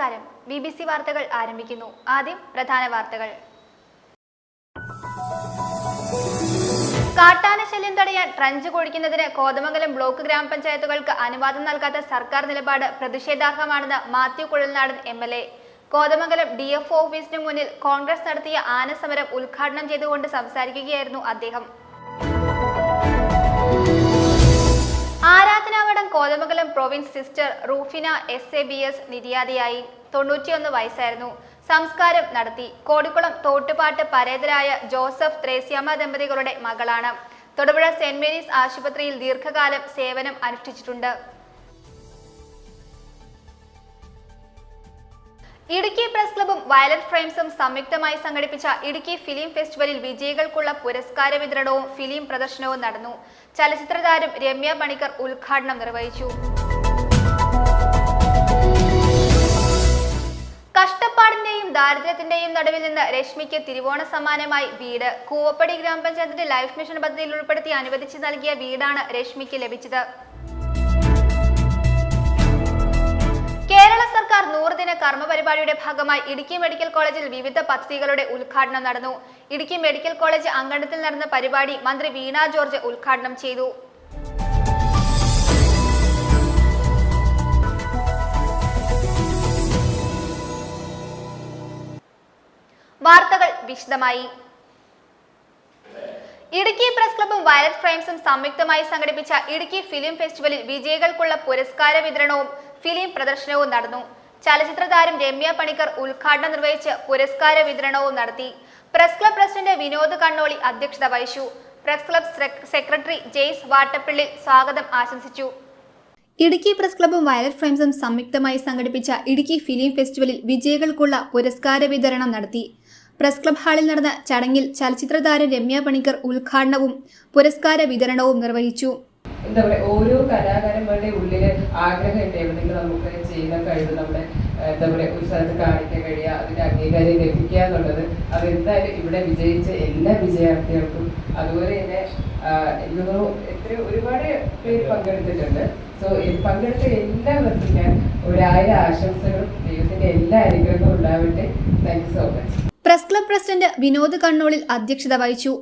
നമസ്കാരം. BBC വാർത്തകൾ ആരംഭിക്കുന്നു. ആദ്യം പ്രധാന വാർത്തകൾ. കാട്ടാന ശല്യം തടയാൻ ട്രഞ്ച് കുഴിക്കുന്നതിന് കോതമംഗലം ബ്ലോക്ക് ഗ്രാമപഞ്ചായത്തുകൾക്ക് അനുവാദം നൽകാത്ത സർക്കാർ നിലപാട് പ്രതിഷേധാർഹമാണെന്ന് മാത്യു കുഴൽനാടൻ MLA. കോതമംഗലം DFO ഓഫീസിന് മുന്നിൽ കോൺഗ്രസ് നടത്തിയ ആനസമരം ഉദ്ഘാടനം ചെയ്തുകൊണ്ട് സംസാരിക്കുകയായിരുന്നു അദ്ദേഹം. ആരാധനാവടം Kothamangalam province sister Rufina SABS നിര്യാതയായി. 91 വയസ്സായിരുന്നു. സംസ്കാരം നടത്തി. കോടിക്കുളം തോട്ടുപാട്ട് പരേതരായ ജോസഫ് ത്രേസ്യാമ്മ ദമ്പതികളുടെ മകളാണ്. തൊടുപുഴ സെന്റ് മേരീസ് ആശുപത്രിയിൽ ദീർഘകാലം സേവനം അനുഷ്ഠിച്ചിട്ടുണ്ട്. ഇടുക്കി പ്രസ് ക്ലബും വയലറ്റ് ഫ്രെയിംസും സംയുക്തമായി സംഘടിപ്പിച്ച ഇടുക്കി ഫിലിം ഫെസ്റ്റിവലിൽ വിജയികൾക്കുള്ള പുരസ്കാര വിതരണവും ഫിലിം പ്രദർശനവും നടന്നു. ചലച്ചിത്രതാരം രമ്യ പണിക്കർ ഉദ്ഘാടനം നിർവഹിച്ചു. കഷ്ടപ്പാടിന്റെയും ദാരിദ്ര്യത്തിന്റെയും നടുവിൽ നിന്ന് രശ്മിക്ക് തിരുവോണ സമ്മാനമായി വീട്. കൂവപ്പടി ഗ്രാമപഞ്ചായത്തിന്റെ ലൈഫ് മിഷൻ പദ്ധതിയിൽ ഉൾപ്പെടുത്തി അനുവദിച്ചു നൽകിയ വീടാണ് രശ്മിക്ക് ലഭിച്ചത്. കേരള സർക്കാർ 100 ദിന കർമ്മ പരിപാടിയുടെ ഭാഗമായി ഇടുക്കി മെഡിക്കൽ കോളേജിൽ വിവിധ പദ്ധതികളുടെ ഉദ്ഘാടനം നടന്നു. ഇടുക്കി മെഡിക്കൽ കോളേജ് അങ്കണത്തിൽ നടന്ന പരിപാടി മന്ത്രി വീണ ജോർജ് ഉദ്ഘാടനം ചെയ്തു. വാർത്തകൾ വിശദമായി. ഇടുക്കി പ്രസ് ക്ലബും വയലറ്റ് ഫ്രെയിംസും സംയുക്തമായി സംഘടിപ്പിച്ച ഇടുക്കി ഫിലിം ഫെസ്റ്റിവലിൽ വിജയികൾക്കുള്ള പുരസ്കാര വിതരണവും ഫിലിം പ്രദർശനവും നടന്നു. ചലച്ചിത്ര താരം രമ്യ പണിക്കർ ഉദ്ഘാടനം നിർവഹിച്ച് പുരസ്കാര വിതരണവും നടത്തി. Press club president Vinod Kannoli അധ്യക്ഷത വഹിച്ചു. Press club secretary Jaise Vattappilly സ്വാഗതം ആശംസിച്ചു. ഇടുക്കി പ്രസ് ക്ലബും വയലറ്റ് ഫ്രെയിംസും സംയുക്തമായി സംഘടിപ്പിച്ച ഇടുക്കി ഫിലിം ഫെസ്റ്റിവലിൽ വിജയികൾക്കുള്ള പുരസ്കാര വിതരണം നടത്തി. പ്രസ് ക്ലബ് ഹാളിൽ നടന്ന ചടങ്ങിൽ ചലച്ചിത്ര താരം രമ്യ പണിക്കർ ഉദ്ഘാടനവും പുരസ്കാര വിതരണവും നിർവഹിച്ചു. എന്താ പറയുക, ഓരോ കലാകാരന്മാരുടെ ഉള്ളിൽ ആഗ്രഹമുണ്ട് എവിടെയെങ്കിലും നമുക്ക് ചെയ്യുന്ന കഴിവ് നമ്മുടെ എന്താ പറയുക ഒരു സ്ഥലത്ത് കാണിക്കാൻ കഴിയുക, അതിന്റെ അംഗീകാരം ലഭിക്കുക എന്നുള്ളത് അതെന്തായാലും ഇവിടെ വിജയിച്ച എല്ലാ വിജയാർത്ഥികൾക്കും അതുപോലെ തന്നെ ഒരുപാട് പേര് പങ്കെടുത്തിട്ടുണ്ട്. സോ പങ്കെടുത്ത എല്ലാവർക്കും ഞാൻ 1000 ആശംസകളും ദൈവത്തിന്റെ എല്ലാ അനുഗ്രഹവും ഉണ്ടാവട്ടെ. Thank you so much. Press club president Vinod കണ്ണോളിൽ അധ്യക്ഷത വഹിച്ചു.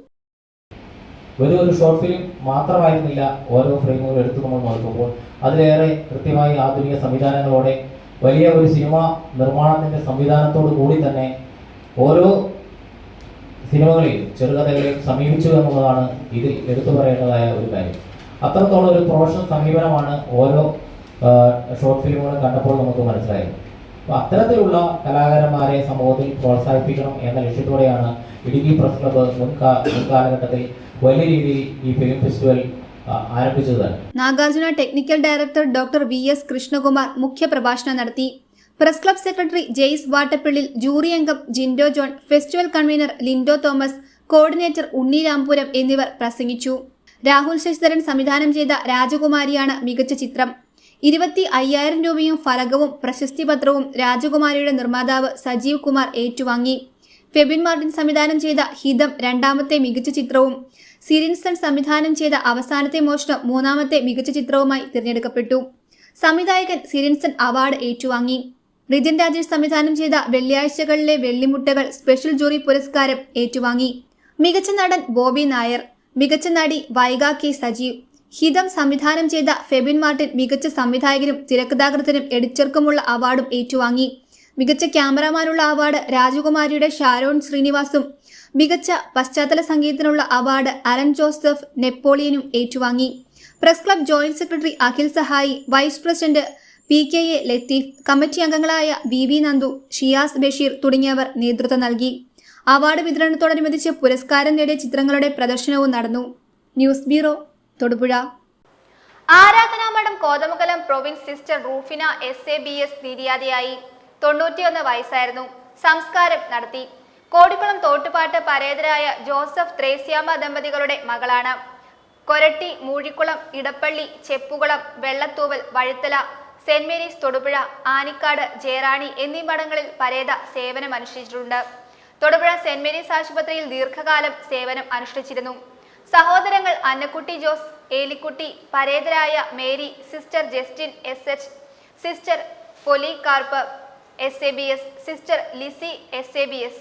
ഒരു ഷോർട്ട് ഫിലിം മാത്രമായിരുന്നില്ല ഓരോ ഫ്രെയിമുകൾ എടുത്തു നമ്മൾ നോക്കുമ്പോൾ അതിലേറെ കൃത്യമായി ആധുനിക സംവിധാനങ്ങളോടെ വലിയ ഒരു സിനിമ നിർമ്മാണത്തിന്റെ സംവിധാനത്തോടു കൂടി തന്നെ ഓരോ സിനിമകളെയും ചെറുകഥകളെയും സമീപിച്ചു എന്നുള്ളതാണ് ഇതിൽ എടുത്തു പറയേണ്ടതായ ഒരു കാര്യം. അത്രത്തോളം ഒരു പ്രൊഫഷണൽ സമീപനമാണ് ഓരോ ഷോർട്ട് ഫിലിമുകളും കണ്ടപ്പോൾ നമുക്ക് മനസ്സിലായത്. അപ്പോൾ അത്തരത്തിലുള്ള കലാകാരന്മാരെ സമൂഹത്തിൽ പ്രോത്സാഹിപ്പിക്കണം എന്ന ലക്ഷ്യത്തോടെയാണ് ഇടുക്കി പ്രസ് ക്ലബ്ബ് മുൻകാലഘട്ടത്തിൽ വലിയ രീതിയിൽ ഈ ഫിലിം ഫെസ്റ്റിവൽ ആരംഭിച്ചത്. Nagarjuna technical director doctor VS Krishnakumar മുഖ്യപ്രഭാഷണം നടത്തി. Press club secretary Jaise Vattappillil, jury അംഗം Jindo John, festival convener Lindo Thomas, coordinator Unni Rampuram എന്നിവർ പ്രസംഗിച്ചു. രാഹുൽ ശശിധരൻ സംവിധാനം ചെയ്ത രാജകുമാരിയാണ് മികച്ച ചിത്രം. 25,000 രൂപയും ഫലകവും പ്രശസ്തി പത്രവും രാജകുമാരിയുടെ നിർമ്മാതാവ് സജീവ് കുമാർ ഏറ്റുവാങ്ങി. ഫെബിൻ മാർട്ടിൻ സംവിധാനം ചെയ്ത ഹിതം 2ാമത്തെ മികച്ച ചിത്രവും സിരിൻസൺ സംവിധാനം ചെയ്ത അവസാനത്തെ മോഷണം 3ാമത്തെ മികച്ച ചിത്രവുമായി തിരഞ്ഞെടുക്കപ്പെട്ടു. സംവിധായകൻ സിരിൻസൺ അവാർഡ് ഏറ്റുവാങ്ങി. റിജിൻ രാജേഷ് സംവിധാനം ചെയ്ത വെള്ളിയാഴ്ചകളിലെ വെള്ളിമുട്ടകൾ സ്പെഷ്യൽ ജൂറി പുരസ്കാരം ഏറ്റുവാങ്ങി. മികച്ച നടൻ ബോബി നായർ, മികച്ച നടി വൈഗ കെ സജീവ്. ഹിതം സംവിധാനം ചെയ്ത ഫെബിൻ മാർട്ടിൻ മികച്ച സംവിധായകനും തിരക്കഥാകൃത്തിനും എഡിറ്റർക്കുമുള്ള അവാർഡും ഏറ്റുവാങ്ങി. മികച്ച ക്യാമറമാനുള്ള അവാർഡ് രാജകുമാരിയുടെ ഷാരോൺ ശ്രീനിവാസും മികച്ച പശ്ചാത്തല സംഗീതത്തിനുള്ള അവാർഡ് അലൻ ജോസഫ് നെപ്പോളിയനും ഏറ്റുവാങ്ങി. Press club joint secretary Akhil Sahayi, vice president PKA Latheef, committee അംഗങ്ങളായ VV നന്ദു, ഷിയാസ് ബഷീർ തുടങ്ങിയവർ നേതൃത്വം നൽകി. അവാർഡ് വിതരണത്തോടനുബന്ധിച്ച് പുരസ്കാരം നേടിയ ചിത്രങ്ങളുടെ പ്രദർശനവും നടന്നു. News bureau, Thodupuzha. ആരാധനാമഠം Kothamangalam province sister Rufina SABS നിര്യാതയായി. 91 വയസ്സായിരുന്നു. സംസ്കാരം നടത്തി. കോടിക്കുളം തോട്ടുപാട്ട് പരേതരായ ജോസഫ് ത്രേസ്യാമ്മ ദമ്പതികളുടെ മകളാണ്. കൊരട്ടി, മൂഴിക്കുളം, ഇടപ്പള്ളി, ചെപ്പുകുളം, വെള്ളത്തൂവൽ, വഴുത്തല, സെന്റ് മേരീസ് തൊടുപുഴ, ആനിക്കാട്, ജയറാണി എന്നീ മഠങ്ങളിൽ പരേത സേവനം അനുഷ്ഠിച്ചിട്ടുണ്ട്. തൊടുപുഴ സെന്റ് മേരീസ് ആശുപത്രിയിൽ ദീർഘകാലം സേവനം അനുഷ്ഠിച്ചിരുന്നു. സഹോദരങ്ങൾ അന്നക്കുട്ടി ജോസ്, ഏലിക്കുട്ടി, പരേതരായ Mary, sister Justin SH, sister Polycarp, SABS sister Lissy SABS.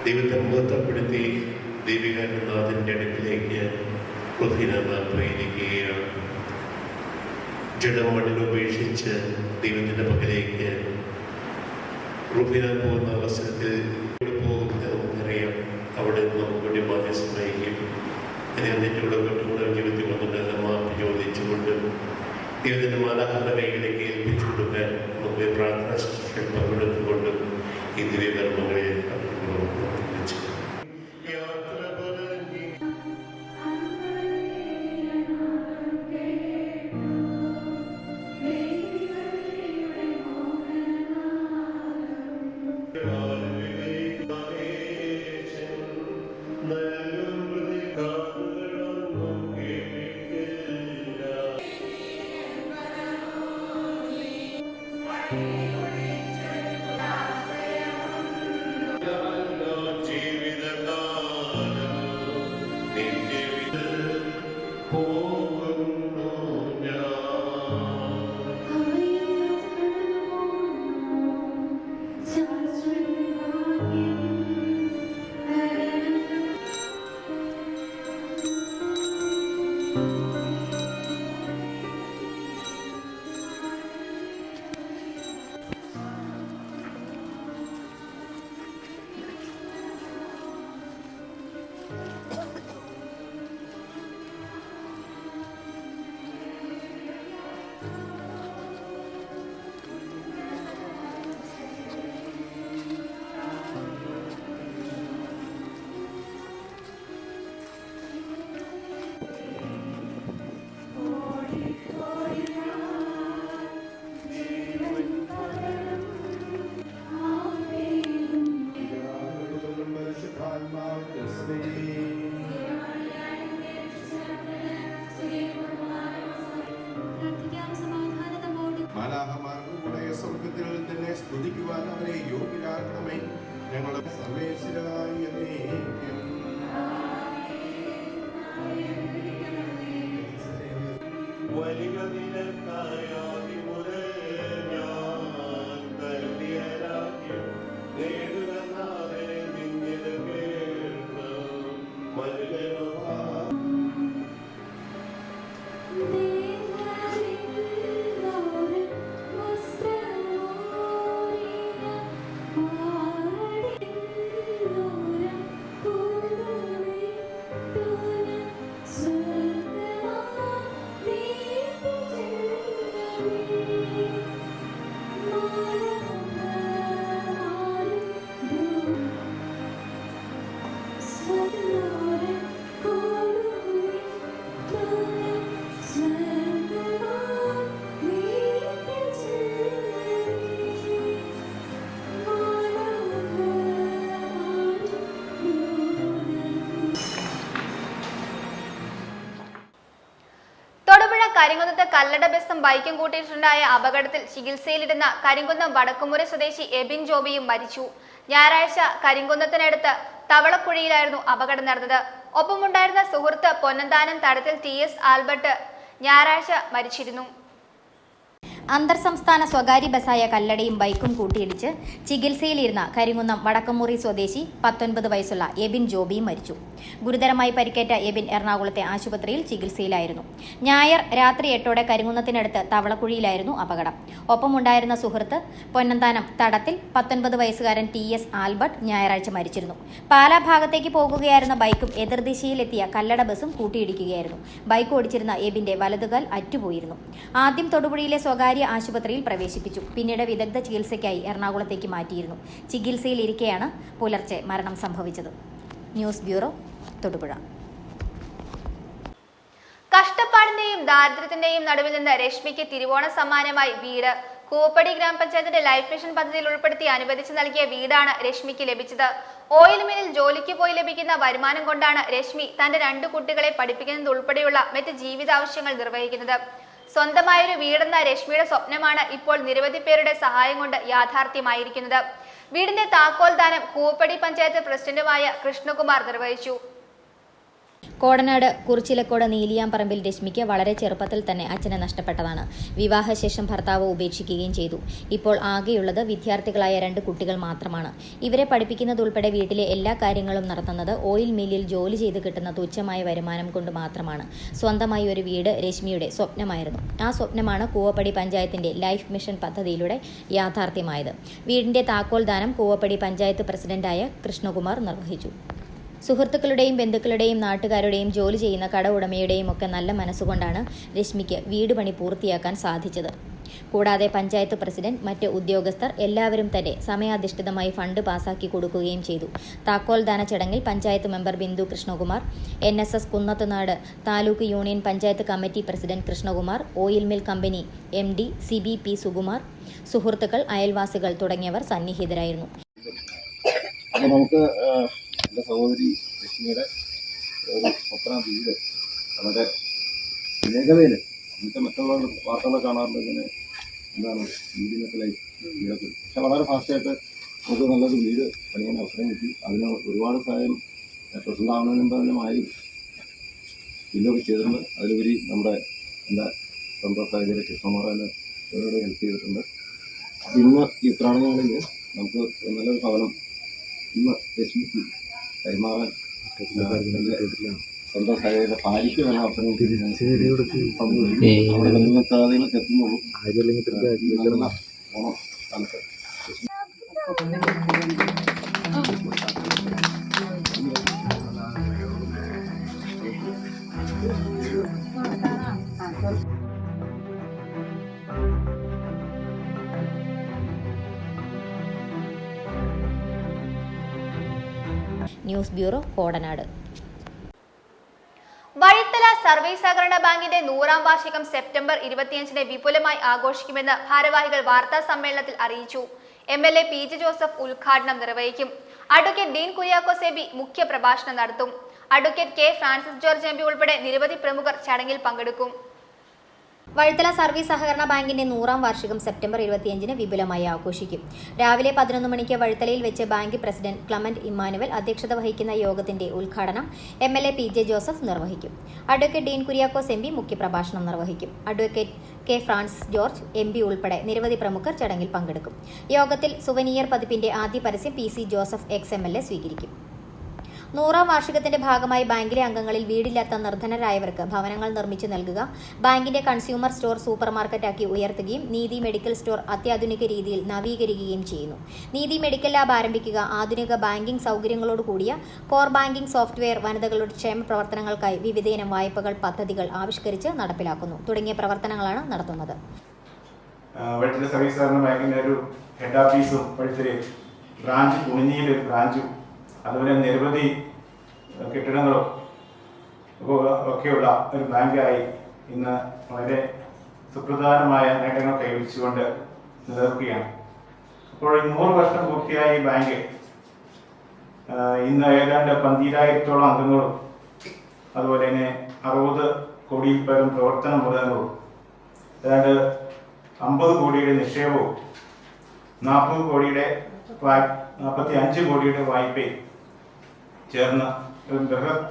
ദൈവത്തെ മഹത്വപ്പെടുത്തി ദൈവികനാഥൻ്റെ അടുക്കിലേക്ക് പോയിരിക്കുകയാണ്. ജഡം മണ്ണിൽ ഉപേക്ഷിച്ച് ദൈവത്തിൻ്റെ പക്കലേക്ക് റുഫീനാൻ പോകുന്ന അവസരത്തിൽ പോകുന്നത് നമുക്കറിയാം. അവിടെ നമുക്ക് വേണ്ടി മാധ്യസ്ഥം വഹിക്കും. അതിനെത്തിലൂടെ മറ്റുകൂടെ ജീവിതത്തിൽ വന്നിട്ട് മാപ്പ് ചോദിച്ചുകൊണ്ട് ദൈവത്തിൻ്റെ മാതാക്കളുടെ കൈകളിലേക്ക് ഏൽപ്പിച്ചു കൊടുക്കാൻ നമുക്ക് പ്രാർത്ഥന ശുശ്രൂഷയിൽ പങ്കെടുത്തുകൊണ്ടും ഈ ദിവ്യകർമ്മങ്ങളെ സ്വർഗത്തിൽ തന്നെ സ്തുതിക്കുവാൻ അവരെ യോഗ്യരാക്കണമേ. ഞങ്ങളുടെ സർവേശ്വരായ വലിയ കരിങ്കുന്നത്ത് കല്ലട ബസും ബൈക്കും കൂട്ടിയിട്ടുണ്ടായ അപകടത്തിൽ ചികിത്സയിലിരുന്ന കരിങ്കുന്നം വടക്കുമുറി സ്വദേശി എബിൻ ജോബിയും മരിച്ചു. ഞായറാഴ്ച കരിങ്കുന്നത്തിനടുത്ത് തവളക്കുഴിയിലായിരുന്നു അപകടം നടന്നത്. ഒപ്പമുണ്ടായിരുന്ന സുഹൃത്ത് പൊന്നന്താനം തടത്തിൽ TS ആൽബർട്ട് ഞായറാഴ്ച മരിച്ചിരുന്നു. അന്തർ സംസ്ഥാന സ്വകാര്യ ബസ്സായ കല്ലടയും ബൈക്കും കൂട്ടിയിടിച്ച് ചികിത്സയിലിരുന്ന കരിങ്കുന്നം വടക്കമുറി സ്വദേശി 19 വയസ്സുള്ള എബിൻ ജോബിയും മരിച്ചു. ഗുരുതരമായി പരിക്കേറ്റ എബിൻ എറണാകുളത്തെ ആശുപത്രിയിൽ ചികിത്സയിലായിരുന്നു. ഞായർ രാത്രി 8ഓടെ കരിങ്കുന്നത്തിനടുത്ത് തവളക്കുഴിയിലായിരുന്നു അപകടം. ഒപ്പമുണ്ടായിരുന്ന സുഹൃത്ത് പൊന്നന്താനം തടത്തിൽ 19 വയസ്സുകാരൻ TS ആൽബർട്ട് ഞായറാഴ്ച മരിച്ചിരുന്നു. പാലാ ഭാഗത്തേക്ക് പോകുകയായിരുന്ന ബൈക്കും എതിർദിശയിലെത്തിയ കല്ലട ബസും കൂട്ടിയിടിക്കുകയായിരുന്നു. ബൈക്ക് ഓടിച്ചിരുന്ന എബിന്റെ വലതുകാൽ അറ്റുപോയിരുന്നു. ആദ്യം തൊടുപുഴയിലെ സ്വകാര്യ ആശുപത്രിയിൽ പ്രവേശിപ്പിച്ചു. പിന്നീട് വിദഗ്ധ ചികിത്സയ്ക്കായി എറണാകുളത്തേക്ക് മാറ്റിയിരുന്നു. ചികിത്സയിലിരിക്കെയാണ് പുലർച്ചെ മരണം സംഭവിച്ചത്. News bureau, Thodupuzha. കഷ്ടപ്പാട് കഷ്ടപ്പാടിന്റെയും ദാരിദ്ര്യത്തിന്റെയും നടുവിൽ നിന്ന് രശ്മിക്ക് തിരുവോണ സമ്മാനമായി വീട്. കൂവപ്പടി ഗ്രാമപഞ്ചായത്തിന്റെ ലൈഫ് മിഷൻ പദ്ധതിയിൽ ഉൾപ്പെടുത്തി അനുവദിച്ചു നൽകിയ വീടാണ് രശ്മിക്ക് ലഭിച്ചത്. ഓയിൽ മില്ലിൽ ജോലിക്ക് പോയി ലഭിക്കുന്ന വരുമാനം കൊണ്ടാണ് രശ്മി തന്റെ 2 കുട്ടികളെ പഠിപ്പിക്കുന്നത് ഉൾപ്പെടെയുള്ള മറ്റ് ജീവിതാവശ്യങ്ങൾ നിർവഹിക്കുന്നത്. സ്വന്തമായൊരു വീടെന്ന രശ്മിയുടെ സ്വപ്നമാണ് ഇപ്പോൾ നിരവധി പേരുടെ സഹായം കൊണ്ട് യാഥാർത്ഥ്യമായിരിക്കുന്നത്. വീടിന്റെ താക്കോൽ ദാനം കൂവപ്പടി പഞ്ചായത്ത് പ്രസിഡന്റുമായ കൃഷ്ണകുമാർ നിർവഹിച്ചു. കോടനാട് കുറിച്ചിലക്കോട് നീലിയാമ്പറമ്പിൽ രശ്മിക്ക് വളരെ ചെറുപ്പത്തിൽ തന്നെ അച്ഛനെ നഷ്ടപ്പെട്ടതാണ്. വിവാഹശേഷം ഭർത്താവ് ഉപേക്ഷിക്കുകയും ചെയ്തു. ഇപ്പോൾ ആകെയുള്ളത് വിദ്യാർത്ഥികളായ 2 കുട്ടികൾ മാത്രമാണ്. ഇവരെ പഠിപ്പിക്കുന്നതുൾപ്പെടെ വീട്ടിലെ എല്ലാ കാര്യങ്ങളും നടത്തുന്നത് ഓയിൽ മില്ലിൽ ജോലി ചെയ്ത് കിട്ടുന്ന തുച്ഛമായ വരുമാനം കൊണ്ട് മാത്രമാണ്. സ്വന്തമായി ഒരു വീട് രശ്മിയുടെ സ്വപ്നമായിരുന്നു. ആ സ്വപ്നമാണ് കൂവപ്പടി പഞ്ചായത്തിന്റെ ലൈഫ് മിഷൻ പദ്ധതിയിലൂടെ യാഥാർത്ഥ്യമായത്. വീടിന്റെ താക്കോൽ ദാനം കൂവപ്പടി പഞ്ചായത്ത് പ്രസിഡന്റായ കൃഷ്ണകുമാർ നിർവഹിച്ചു. സുഹൃത്തുക്കളുടെയും ബന്ധുക്കളുടെയും നാട്ടുകാരുടെയും ജോലി ചെയ്യുന്ന കട ഉടമയുടെയും ഒക്കെ നല്ല മനസ്സുകൊണ്ടാണ് രശ്മിക്ക് വീട് പണി പൂർത്തിയാക്കാൻ സാധിച്ചത്. കൂടാതെ പഞ്ചായത്ത് പ്രസിഡന്റ്, മറ്റ് ഉദ്യോഗസ്ഥർ എല്ലാവരും തന്നെ സമയാധിഷ്ഠിതമായി ഫണ്ട് പാസാക്കി കൊടുക്കുകയും ചെയ്തു. താക്കോൽദാന ചടങ്ങിൽ panchayat member Bindu Krishnakumar, NSS Kunnathunad taluk union panchayat committee president Krishnakumar, oil mill company MD CB P Sukumar, സുഹൃത്തുക്കൾ, അയൽവാസികൾ തുടങ്ങിയവർ സന്നിഹിതരായിരുന്നു. എൻ്റെ സഹോദരി ലക്ഷ്മിയുടെ ഒരു സ്വപ്ന വീട് വളരെ വേഗതയിൽ ഇന്നത്തെ മറ്റുള്ള വാർത്തകൾ കാണാറുണ്ട്. ഇങ്ങനെ എന്താണ് വീടിനൊക്കെ വീടൊക്കെ, പക്ഷെ വളരെ ഫാസ്റ്റായിട്ട് നമുക്ക് നല്ലൊരു വീട് പണിയാൻ അവസരം കിട്ടി. അതിന് ഒരുപാട് സഹായം പ്രസിഡന്റ് ആവുന്നതിന് മുമ്പ് തന്നെ മായി ബില്ലൊക്കെ ചെയ്തിട്ടുണ്ട്. അതിലുപരി നമ്മുടെ എൻ്റെ സ്വന്തം സഹോദരി കൃഷ്ണകുമാറിനെ ഇവരോട് ഹെൽപ്പ് ചെയ്തിട്ടുണ്ട്. ഇന്ന് ഈ പ്രാണികളിൽ നമുക്ക് നല്ലൊരു ഭവനം ഇന്ന് രശ്മിക്ക് കൈമാറാൻ സ്വന്തം സഹോദരിയുടെ ഭാര്യയ്ക്ക് തന്നെ അവസരം ബന്ധുമിത്രാദികളൊക്കെ എത്തുന്നുള്ളൂ. നല്ല ഓണം കാലത്ത് news bureau, Kodanad. Vazhithala service സഹകരണ ബാങ്കിന്റെ 100ാം വാർഷികം സെപ്റ്റംബർ 25-ന് വിപുലമായി ആഘോഷിക്കുമെന്ന് ഭാരവാഹികൾ വാർത്താ സമ്മേളനത്തിൽ അറിയിച്ചു. MLA PJ ജോസഫ് ഉദ്ഘാടനം നിർവഹിക്കും. അഡ്വക്കേറ്റ് ഡീൻ കുര്യാക്കോസ് MB മുഖ്യ പ്രഭാഷണം നടത്തും. Advocate K Francis George MB ഉൾപ്പെടെ നിരവധി പ്രമുഖർ ചടങ്ങിൽ പങ്കെടുക്കും. വഴിത്തല സർവീസ് സഹകരണ ബാങ്കിന്റെ 100ാം വാർഷികം സെപ്റ്റംബർ 25-ന് വിപുലമായി ആഘോഷിക്കും. രാവിലെ 11 മണിക്ക് വഴിത്തലയിൽ വെച്ച് ബാങ്ക് പ്രസിഡന്റ് ക്ലമന്റ് ഇമ്മാനുവൽ അധ്യക്ഷത വഹിക്കുന്ന യോഗത്തിന്റെ ഉദ്ഘാടനം MLA PJ ജോസഫ് നിർവഹിക്കും. അഡ്വക്കേറ്റ് ഡീൻ കുര്യാക്കോസ് MB മുഖ്യപ്രഭാഷണം നിർവഹിക്കും. Advocate K Francis George MB ഉൾപ്പെടെ നിരവധി പ്രമുഖർ ചടങ്ങിൽ പങ്കെടുക്കും. യോഗത്തിൽ സുവനീയർ പതിപ്പിന്റെ ആദ്യ പരസ്യം PC ജോസഫ് ex-MLA സ്വീകരിക്കും. 100ാം വാർഷികത്തിന്റെ ഭാഗമായി ബാങ്കിലെ അംഗങ്ങളിൽ വീടില്ലാത്ത നിർധനരായവർക്ക് ഭവനങ്ങൾ നിർമ്മിച്ചു നൽകുക, ബാങ്കിന്റെ കൺസ്യൂമർ സ്റ്റോർ സൂപ്പർ മാർക്കറ്റാക്കി ഉയർത്തുകയും നീതി മെഡിക്കൽ സ്റ്റോർ അത്യാധുനിക രീതിയിൽ നവീകരിക്കുകയും ചെയ്യുന്നു. നീതി മെഡിക്കൽ ലാബ് ആരംഭിക്കുക, ആധുനിക ബാങ്കിംഗ് സൗകര്യങ്ങളോട് കൂടിയ കോർ ബാങ്കിംഗ് സോഫ്റ്റ്വെയർ, വനിതകളുടെ ക്ഷേമ പ്രവർത്തനങ്ങൾക്കായി വിവിധയിനം വായ്പകൾ പദ്ധതികൾ ആവിഷ്കരിച്ച് നടപ്പിലാക്കുന്നു തുടങ്ങിയ പ്രവർത്തനങ്ങളാണ് നടത്തുന്നത്. വഴിത്തല സർവീസ് സഹകരണ ബാങ്കിന്റെ ഒരു ഹെഡ് ഓഫീസും വഴിത്തലയിൽ ബ്രാഞ്ച് കുണിഞ്ഞിയിൽ ഒരു ബ്രാഞ്ചും അതുപോലെ നിരവധി കെട്ടിടങ്ങളും ഒക്കെയുള്ള ഒരു ബാങ്കായി ഇന്ന് വളരെ സുപ്രധാനമായ നേട്ടങ്ങൾ കൈവരിച്ചുകൊണ്ട് നിലനിൽക്കുകയാണ്. അപ്പോൾ 100 വർഷം പൂർത്തിയായ ഈ ബാങ്ക് ഇന്ന് ഏതാണ്ട് 12,000-ഓളം അംഗങ്ങളും അതുപോലെ തന്നെ 60 കോടിയിൽ പരം പ്രവർത്തന മൂലധനവും ഏതാണ്ട് 50 കോടിയുടെ നിക്ഷേപവും 45 കോടിയുടെ വായ്പയും ചേർന്ന് ഒരു ബൃഹത്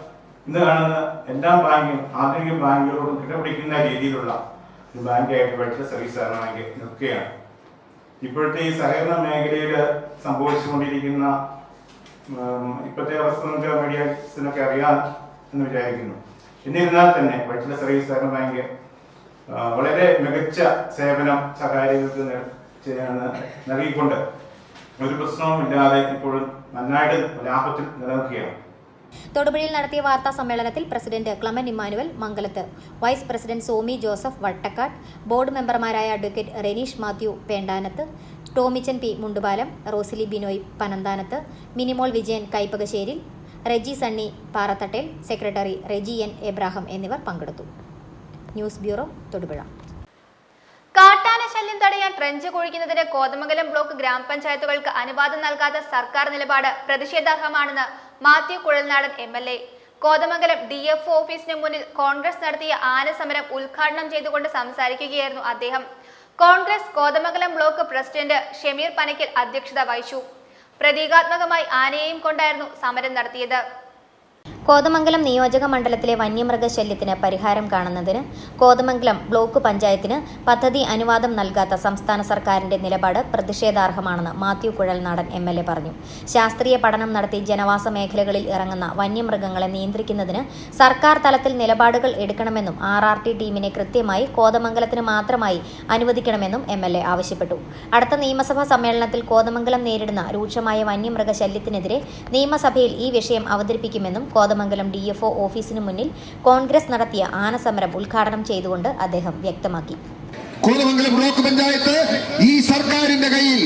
ഇന്ന് കാണുന്ന എല്ലാ ബാങ്കും ആധുനിക ബാങ്കുകളോടും കിടപിടിക്കുന്ന രീതിയിലുള്ള ഒരു ബാങ്കായിട്ട് വഴിത്തല സർവീസ് സഹകരണ ബാങ്ക് നിൽക്കുകയാണ്. ഇപ്പോഴത്തെ ഈ സഹകരണ മേഖലയിൽ സംഭവിച്ചുകൊണ്ടിരിക്കുന്ന ഇപ്പോഴത്തെ അവസ്ഥ മീഡിയസിനൊക്കെ അറിയാം എന്ന് വിചാരിക്കുന്നു. എന്നിരുന്നാൽ തന്നെ വഴിത്തല സർവീസ് സഹകരണ ബാങ്ക് വളരെ മികച്ച സേവനം സഹകാരികൾക്ക് നൽകിക്കൊണ്ട് ഒരു പ്രശ്നവുമില്ലാതെ ഇപ്പോഴും നന്നായിട്ട് ലാഭത്തിൽ നിലനിൽക്കുകയാണ്. തൊടുപുഴയിൽ നടത്തിയ വാർത്താ സമ്മേളനത്തിൽ president Clement Emmanuel Mangalath, vice president Somy Joseph Vattakkad, board മെമ്പർമാരായ advocate Renish Mathew Pendanath, Tomichan P Mundupalam, Rosily Binoy Panamthanath, Minimol Vijayan Kaippakasseril, Reji Sunny Parathattel, secretary Reji N Abraham എന്നിവർ പങ്കെടുത്തു. News bureau, Thodupuzha. കാട്ടാന ശല്യം തടയാൻ ട്രെഞ്ച് കുഴിക്കുന്നതിന് കോതമംഗലം ബ്ലോക്ക് ഗ്രാമപഞ്ചായത്തുകൾക്ക് അനുവാദം നൽകാത്ത സർക്കാർ നിലപാട് പ്രതിഷേധാർഹമാണെന്ന് മാത്യു കുഴൽനാടൻ MLA. കോതമംഗലം DFO ഓഫീസിന് മുന്നിൽ കോൺഗ്രസ് നടത്തിയ ആനസമരം ഉദ്ഘാടനം ചെയ്തുകൊണ്ട് സംസാരിക്കുകയായിരുന്നു അദ്ദേഹം. കോൺഗ്രസ് കോതമംഗലം ബ്ലോക്ക് പ്രസിഡന്റ് ഷമീർ പനക്കൽ അധ്യക്ഷത വഹിച്ചു. പ്രതീകാത്മകമായി ആനയെയും കൊണ്ടായിരുന്നു സമരം നടത്തിയത്. കോതമംഗലം നിയോജക മണ്ഡലത്തിലെ വന്യമൃഗശല്യത്തിന് പരിഹാരം കാണുന്നതിന് കോതമംഗലം ബ്ലോക്ക് പഞ്ചായത്തിന് പദ്ധതി അനുവാദം നൽകാത്ത സംസ്ഥാന സർക്കാരിന്റെ നിലപാട് പ്രതിഷേധാർഹമാണെന്ന് മാത്യു കുഴൽനാടൻ MLA പറഞ്ഞു. ശാസ്ത്രീയ പഠനം നടത്തി ജനവാസ മേഖലകളിൽ ഇറങ്ങുന്ന വന്യമൃഗങ്ങളെ നിയന്ത്രിക്കുന്നതിന് സർക്കാർ തലത്തിൽ നിലപാടുകൾ എടുക്കണമെന്നും RRT ടീമിനെ കൃത്യമായി കോതമംഗലത്തിന് മാത്രമായി അനുവദിക്കണമെന്നും MLA ആവശ്യപ്പെട്ടു. അടുത്ത നിയമസഭാ സമ്മേളനത്തിൽ കോതമംഗലം നേരിടുന്ന രൂക്ഷമായ വന്യമൃഗശല്യത്തിനെതിരെ നിയമസഭയിൽ ഈ വിഷയം അവതരിപ്പിക്കുമെന്നും കോതമംഗലം DFO ഓഫീസിന് മുന്നിൽ കോൺഗ്രസ് നടത്തിയ ആനസമരം ഉദ്ഘാടനം ചെയ്തുകൊണ്ട് അദ്ദേഹം വ്യക്തമാക്കി. കോതമംഗലം ബ്ലോക്ക് പഞ്ചായത്ത് ഈ സർക്കാരിന്റെ കയ്യിൽ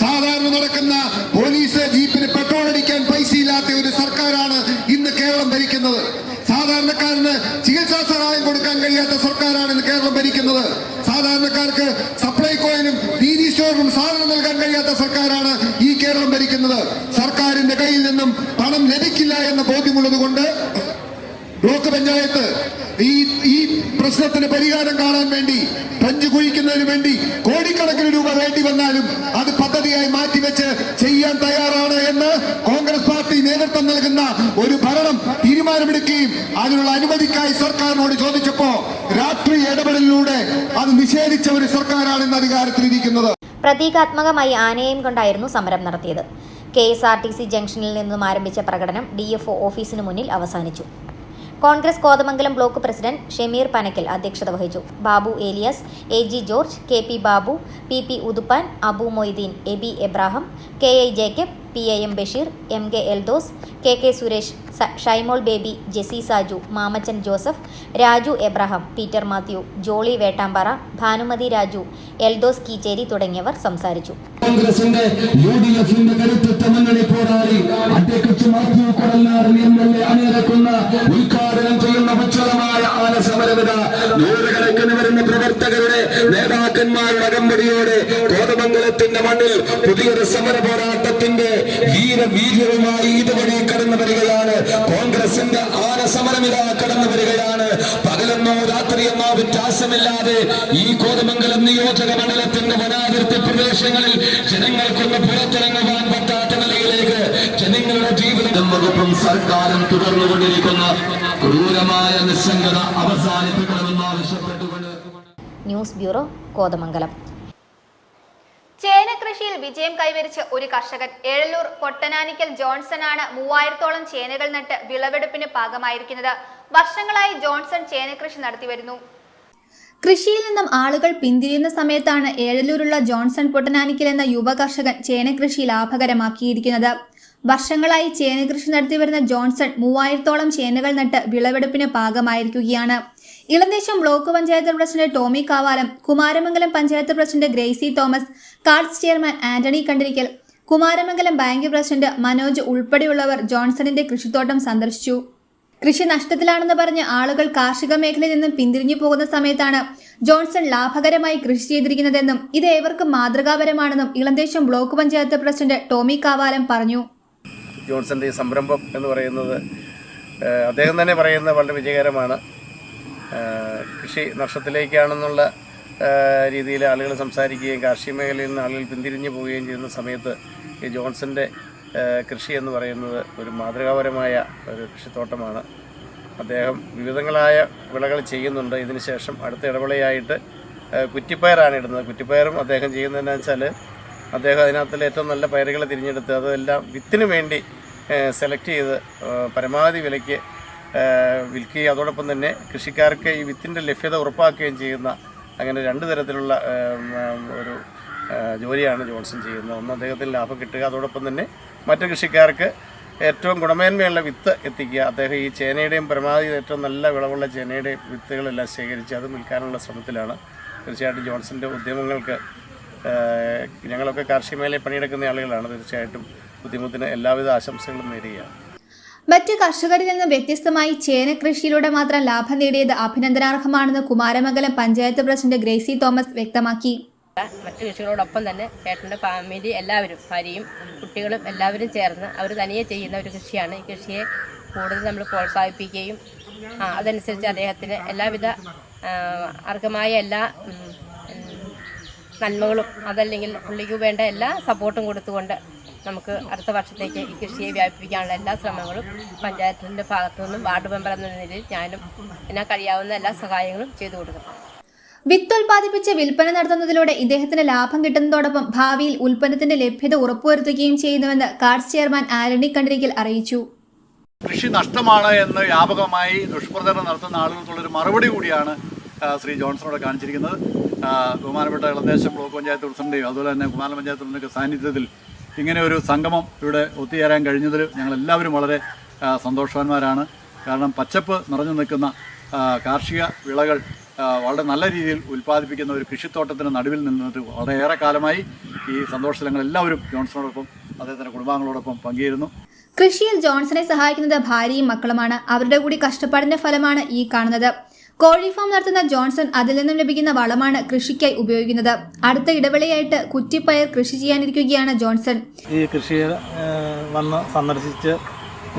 സാധാരണ നടക്കുന്ന പോലീസ് ജീപ്പിന് പെട്രോൾ അടിക്കാൻ പൈസയില്ലാത്ത ഒരു സർക്കാരാണ് ഇന്ന് കേരളം ഭരിക്കുന്നത്. സാധാരണക്കാരന് ചികിത്സാ സഹായം കൊടുക്കാൻ കഴിയാത്ത സർക്കാരാണ് ഇന്ന് കേരളം ഭരിക്കുന്നത്. സാധാരണക്കാർക്ക് സപ്ലൈകോയിനും നീതി സ്റ്റോറിനും സാധനം നൽകാൻ കഴിയാത്ത സർക്കാരാണ് ഈ കേരളം ഭരിക്കുന്നത്. സർക്കാരിന്റെ കയ്യിൽ നിന്നും പണം ലഭിക്കില്ല എന്ന ബോധ്യമുള്ളത് കൊണ്ട് ബ്ലോക്ക് പഞ്ചായത്ത് ഈ പ്രശ്നത്തിന് പരിഹാരം കാണാൻ വേണ്ടി ട്രെഞ്ച് കുഴിക്കുന്നതിന് വേണ്ടി കോടിക്കണക്കിന് രൂപ വേണ്ടി വന്നാലും അത് പദ്ധതിയായി മാറ്റിവെച്ച് ചെയ്യാൻ തയ്യാറാണ് എന്ന് കോൺഗ്രസ് പാർട്ടി നേതൃത്വം നൽകുന്ന ഒരു ഭരണം തീരുമാനമെടുക്കുകയും അതിനുള്ള അനുമതിക്കായി സർക്കാരിനോട് ചോദിച്ചപ്പോ രാഷ്ട്രീയ ഇടപെടലിലൂടെ അത് നിഷേധിച്ച ഒരു സർക്കാരാണ് ഇന്ന് അധികാരത്തിലിരിക്കുന്നത്. പ്രതീകാത്മകമായി ആനയെയും കൊണ്ടായിരുന്നു സമരം നടത്തിയത്. KSRTC ജംഗ്ഷനിൽ നിന്നും ആരംഭിച്ച പ്രകടനം DFO ഓഫീസിന് മുന്നിൽ അവസാനിച്ചു. Congress Kothamangalam block president Shameer Panackal അധ്യക്ഷത വഹിച്ചു. Babu Elias, AG George, KP Babu, PP Uduppan, Abu Moideen, Aby Ebrahim, KI Jacob, PIM Basheer, MK Eldhose, KK Suresh, Shymol Baby, Jessy Saju, Mamachan Joseph, Raju Abraham, Peter Mathew, Jolly Vettampara, Bhanumathi Raju, Eldhose Keecheri തുടങ്ങിയവർ സംസാരിച്ചു. കോൺഗ്രസിന്റെ UDFന്റെ കരുത്തുറ്റ മുന്നണി പോരാളി അധ്യക്ഷ മാത്യു കുഴൽനാടൻ MLA അണിനിരക്കുന്ന ഉദ്ഘാടനം ചെയ്യുന്ന ഉജ്ജ്വലമായ ആനസമരമിത നൂറുകണക്കിന് വരുന്ന പ്രവർത്തകരുടെ നേതാക്കന്മാരുടെ അകമ്പടിയോടെ കോതമംഗലത്തിന്റെ മണ്ണിൽ പുതിയൊരു സമര പോരാട്ടത്തിന്റെ വീര്യവുമായി ഇതുവഴി കടന്നു വരികയാണ്. കോൺഗ്രസിന്റെ ആനസമരമിത കടന്നു വരികയാണ്. പകലെന്നോ രാത്രിയെന്നോ വ്യത്യാസമില്ലാതെ ഈ കോതമംഗലം നിയോജക മണ്ഡലത്തിന്റെ വനാതിർത്തി പ്രദേശങ്ങളിൽ ജനങ്ങൾക്കൊന്ന് പുറത്തിറങ്ങുവാൻ പറ്റാത്ത നിലയിലേക്ക് ജനങ്ങളുടെ ജീവിതം വകുപ്പും സർക്കാരും തുടർന്നുകൊണ്ടിരിക്കുന്ന ക്രൂരമായ നിസ്സംഗത അവസാനിപ്പിക്കണമെന്ന് ആവശ്യപ്പെട്ടുകൊണ്ട് ന്യൂസ് ബ്യൂറോ, കോതമംഗലം. ചേന കൃഷിയിൽ വിജയം കൈവരിച്ച ഒരു കർഷകൻ എഴലൂർ പൊട്ടനാനിക്കൽ ജോൺസണാണ് 3000-ഓളം ചേനകൾ നട്ട് വിളവെടുപ്പിന് പാകമായിരിക്കുന്നത്. വർഷങ്ങളായി ജോൺസൺ ചേന കൃഷി നടത്തിവരുന്നു. കൃഷിയിൽ നിന്നും ആളുകൾ പിന്തിരിയുന്ന സമയത്താണ് ഏഴലൂരുള്ള ജോൺസൺ പൊട്ടനാനിക്കൽ എന്ന യുവ കർഷകൻ ചേനകൃഷി ലാഭകരമാക്കിയിരിക്കുന്നത്. വർഷങ്ങളായി ചേനകൃഷി നടത്തിവരുന്ന ജോൺസൺ 3000-ഓളം ചേനകൾ നട്ട് വിളവെടുപ്പിന് പാകമായിരിക്കുകയാണ്. Elamdesam block panchayat president Tomy Kavalam, Kumaramangalam panchayat president Gracy Thomas, cards chairman Antony Kandirickal, Kumaramangalam bank president Manoj ഉൾപ്പെടെയുള്ളവർ ജോൺസണിന്റെ കൃഷിത്തോട്ടം സന്ദർശിച്ചു. കൃഷി നഷ്ടത്തിലാണെന്ന് പറഞ്ഞ് ആളുകൾ കാർഷിക മേഖലയിൽ നിന്നും പിന്തിരിഞ്ഞു പോകുന്ന സമയത്താണ് ജോൺസൺ ലാഭകരമായി കൃഷി ചെയ്തിരിക്കുന്നതെന്നും ഇത് ഏവർക്കും മാതൃകാപരമാണെന്നും ഇളന്തേശം ബ്ലോക്ക് പഞ്ചായത്ത് പ്രസിഡന്റ് ടോമി കാവാലം പറഞ്ഞു. ജോൺസന്റെ ഈ സംരംഭം എന്ന് പറയുന്നത് അദ്ദേഹം തന്നെ പറയുന്നത് വളരെ വിജയകരമാണ്. കൃഷി നഷ്ടത്തിലേക്കാണെന്നുള്ള രീതിയിൽ ആളുകൾ സംസാരിക്കുകയും കാർഷിക മേഖലയിൽ നിന്ന് ആളുകൾ പിന്തിരിഞ്ഞു പോവുകയും ചെയ്യുന്ന സമയത്ത് ഈ ജോൺസന്റെ കൃഷി എന്ന് പറയുന്നത് ഒരു മാതൃകാപരമായ ഒരു കൃഷിത്തോട്ടമാണ്. അദ്ദേഹം വിവിധങ്ങളായ വിളകൾ ചെയ്യുന്നുണ്ട്. ഇതിന് ശേഷം അടുത്ത ഇടവിളയായിട്ട് കുറ്റിപ്പയറാണ് ഇടുന്നത്. കുറ്റിപ്പയറും അദ്ദേഹം ചെയ്യുന്നതെന്ന് വെച്ചാൽ അദ്ദേഹം അതിനകത്തുള്ള ഏറ്റവും നല്ല പയറുകൾ തിരഞ്ഞെടുത്ത് അതെല്ലാം വിത്തിന് വേണ്ടി സെലക്ട് ചെയ്ത് പരമാവധി വിലയ്ക്ക് വിൽക്കുകയും അതോടൊപ്പം തന്നെ കൃഷിക്കാർക്ക് ഈ വിത്തിൻ്റെ ലഭ്യത ഉറപ്പാക്കുകയും ചെയ്യുന്ന അങ്ങനെ രണ്ട് തരത്തിലുള്ള ഒരു ജോലിയാണ് ജോൺസൺ ചെയ്യുന്നത്. ഒന്ന് അദ്ദേഹത്തിന് ലാഭം കിട്ടുക, അതോടൊപ്പം തന്നെ മറ്റു കൃഷിക്കാർക്ക് ഏറ്റവും ഗുണമേന്മയുള്ള വിത്ത് എത്തിക്കുക. അദ്ദേഹം ഈ ചേനയുടെയും പരമാവധി ഏറ്റവും നല്ല വിളവുള്ള ചേനയുടെയും വിത്തുകളെല്ലാം ശേഖരിച്ച് അത് വിൽക്കാനുള്ള ശ്രമത്തിലാണ്. തീർച്ചയായിട്ടും ജോൺസൻ്റെ ഉദ്യമങ്ങൾക്ക് ഞങ്ങളൊക്കെ കാർഷിക മേഖലയിൽ പണിയെടുക്കുന്ന ആളുകളാണ്. തീർച്ചയായിട്ടും ഉദ്യമത്തിന് എല്ലാവിധ ആശംസകളും നേരുകയാണ്. മറ്റ് കർഷകരിൽ നിന്ന് വ്യത്യസ്തമായി ചേന കൃഷിയിലൂടെ മാത്രം ലാഭം നേടിയത് അഭിനന്ദനാർഹമാണെന്ന് Kumaramangalam panchayat president Gracy Thomas വ്യക്തമാക്കി. മറ്റു കൃഷികളോടൊപ്പം തന്നെ ചേട്ടൻ്റെ ഫാമിലി എല്ലാവരും, ഭാര്യയും കുട്ടികളും എല്ലാവരും ചേർന്ന് അവർ തനിയെ ചെയ്യുന്ന ഒരു കൃഷിയാണ്. ഈ കൃഷിയെ കൂടുതൽ നമ്മൾ പ്രോത്സാഹിപ്പിക്കുകയും അതനുസരിച്ച് അദ്ദേഹത്തിന് എല്ലാവിധ അർഹമായ എല്ലാ നന്മകളും അതല്ലെങ്കിൽ പുള്ളിക്ക് വേണ്ട എല്ലാ സപ്പോർട്ടും കൊടുത്തുകൊണ്ട് നമുക്ക് അടുത്ത വർഷത്തേക്ക് ഈ കൃഷിയെ വ്യാപിപ്പിക്കാനുള്ള എല്ലാ ശ്രമങ്ങളും പഞ്ചായത്തിൻ്റെ ഭാഗത്തു നിന്നും വാർഡ് മെമ്പർ എന്ന നിലയിൽ ഞാനും എന്നാൽ കഴിയാവുന്ന എല്ലാ സഹായങ്ങളും ചെയ്തു കൊടുക്കും. വിത്ത് ഉൽപ്പാദിപ്പിച്ച് വിൽപ്പന നടത്തുന്നതിലൂടെ ഇദ്ദേഹത്തിന് ലാഭം കിട്ടുന്നതോടൊപ്പം ഭാവിയിൽ ഉൽപ്പന്നത്തിന്റെ ലഭ്യത ഉറപ്പുവരുത്തുകയും ചെയ്യുന്നുവെന്ന് കാർഡ്സ് ചെയർമാൻ ആലണി കണ്ടിരിക്കൽ അറിയിച്ചു. കൃഷി നഷ്ടമാണ് എന്ന് വ്യാപകമായി ദുഷ്പ്രചരണം നടത്തുന്ന ആളുകൾക്കുള്ളൊരു മറുപടി കൂടിയാണ് ശ്രീ ജോൺസണോട് കാണിച്ചിരിക്കുന്നത്. ബഹുമാനപ്പെട്ട ഇളദേശം ബ്ലോക്ക് പഞ്ചായത്ത് പ്രസിഡന്റെയും അതുപോലെ തന്നെ കുമാരൻ പഞ്ചായത്ത് പ്രസിഡന്റൊക്കെ സാന്നിധ്യത്തിൽ ഇങ്ങനെ ഒരു സംഗമം ഇവിടെ ഒത്തുചേരാൻ കഴിഞ്ഞതിൽ ഞങ്ങളെല്ലാവരും വളരെ സന്തോഷവാന്മാരാണ്. കാരണം പച്ചപ്പ് നിറഞ്ഞു നിൽക്കുന്ന കാർഷിക വിളകൾ വളരെ നല്ല രീതിയിൽ ഉൽപ്പാദിപ്പിക്കുന്ന ഒരു കൃഷിത്തോട്ടത്തിന് നടുവിൽ നിന്നിട്ട് വളരെയേറെ കാലമായി ഈ സന്തോഷത്തിൽ ഞങ്ങളെല്ലാവരും ജോൺസണോടൊപ്പം അദ്ദേഹത്തിൻ്റെ കുടുംബാംഗങ്ങളോടൊപ്പം പങ്കുചേരുന്നു. കൃഷിയിൽ ജോൺസണെ സഹായിക്കുന്നത് ഭാര്യയും മക്കളുമാണ്. അവരുടെ കൂടി കഷ്ടപ്പാടിന്റെ ഫലമാണ് ഈ കാണുന്നത്. കോഴി ഫാം നടത്തുന്ന ജോൺസൺ അതിൽ നിന്നും ലഭിക്കുന്ന വളമാണ് കൃഷിക്കായി ഉപയോഗിക്കുന്നത്. അടുത്ത ഇടവേളയായിട്ട് കുറ്റിപ്പയർ കൃഷി ചെയ്യാനിരിക്കുകയാണ് ജോൺസൺ. ഈ കൃഷി വന്ന് സന്ദർശിച്ച്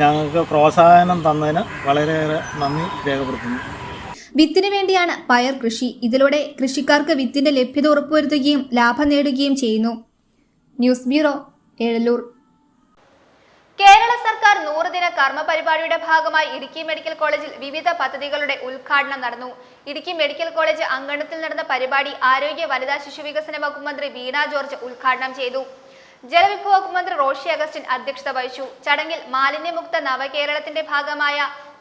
ഞങ്ങൾക്ക് പ്രോത്സാഹനം തന്നതിന് വളരെയേറെ നന്ദി രേഖപ്പെടുത്തുന്നു. വിത്തിന് വേണ്ടിയാണ് പയർ കൃഷി. ഇതിലൂടെ കൃഷിക്കാർക്ക് വിത്തിന്റെ ലഭ്യത ഉറപ്പുവരുത്തുകയും ലാഭം നേടുകയും ചെയ്യുന്നു. News bureau, എഴലൂർ. കേരള സർക്കാർ 100 ദിന കർമ്മ പരിപാടിയുടെ ഭാഗമായി ഇടുക്കി മെഡിക്കൽ കോളേജിൽ വിവിധ പദ്ധതികളുടെ ഉദ്ഘാടനം നടന്നു. ഇടുക്കി മെഡിക്കൽ കോളേജ് അങ്കണത്തിൽ നടന്ന പരിപാടി ആരോഗ്യ വനിതാ ശിശുവികസന വകുപ്പ് മന്ത്രി വീണ ജോർജ് ഉദ്ഘാടനം ചെയ്തു. ജലവിഭവ വകുപ്പ് മന്ത്രി റോഷി അഗസ്റ്റിൻ അധ്യക്ഷത വഹിച്ചു. ചടങ്ങിൽ മാലിന്യമുക്ത നവകേരളത്തിന്റെ ഭാഗമായ